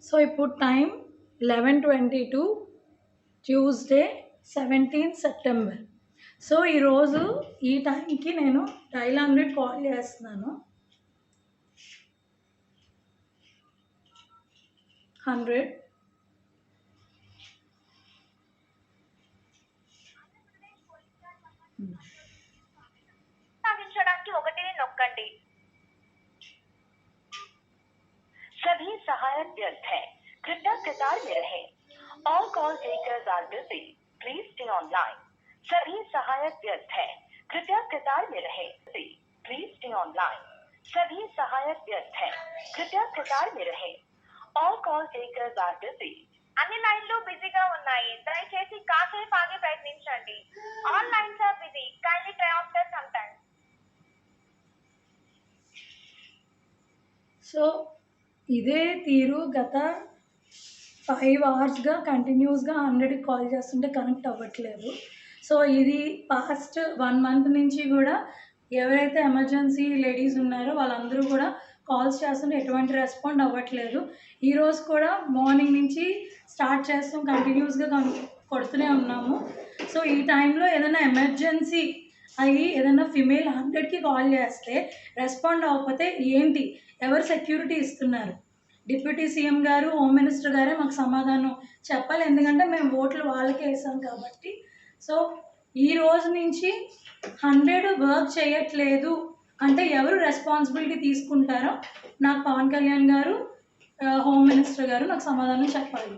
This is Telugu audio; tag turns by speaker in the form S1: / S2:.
S1: సో ఇప్పుడు టైం 11:22 ట్యూస్డే 17 సెప్టెంబర్. సో ఈరోజు ఈ టైంకి నేను డైల్ 100 కాల్ చేస్తున్నాను. 100
S2: సాధించడానికి ఒకటిని నొక్కండి. सभी सहायक व्यस्त हैं, कृपया कतार में रहें. All call takers are busy. Please stay online. सभी सहायक व्यस्त हैं, कृपया कतार में रहें. Please stay online. सभी सहायक व्यस्त हैं, कृपया कतार में रहें. All call takers are busy. అన్ని లైన్లు బిజీగా ఉన్నాయి. దయచేసి కాసేపు ఆగి ప్రయత్నించండి. All lines are busy. Kindly try after some time.
S1: So ఇదే తీరు గత 5 అవర్స్గా కంటిన్యూస్గా 100కి కాల్ చేస్తుంటే కనెక్ట్ అవ్వట్లేదు. సో ఇది పాస్ట్ 1 మంత్ నుంచి కూడా ఎవరైతే ఎమర్జెన్సీ లేడీస్ ఉన్నారో వాళ్ళందరూ కూడా కాల్స్ చేస్తుంటే ఎటువంటి రెస్పాండ్ అవ్వట్లేదు. ఈరోజు కూడా మార్నింగ్ నుంచి స్టార్ట్ చేస్తాం, కంటిన్యూస్గా కొడుతూనే ఉన్నాము. సో ఈ టైంలో ఏదైనా ఎమర్జెన్సీ అయ్యి ఏదైనా ఫిమేల్ 100కి కాల్ చేస్తే రెస్పాండ్ అవ్వకపోతే ఏంటి, ఎవరు సెక్యూరిటీ ఇస్తున్నారు? డిప్యూటీ సీఎం గారు, హోమ్ మినిస్టర్ గారే మాకు సమాధానం చెప్పాలి, ఎందుకంటే మేము ఓట్లు వాళ్ళకే వేసాం కాబట్టి. సో ఈ రోజు నుంచి 100 వర్క్ చేయట్లేదు అంటే ఎవరు రెస్పాన్సిబిలిటీ తీసుకుంటారో నాకు పవన్ కళ్యాణ్ గారు, హోమ్ మినిస్టర్ గారు నాకు సమాధానం చెప్పాలి.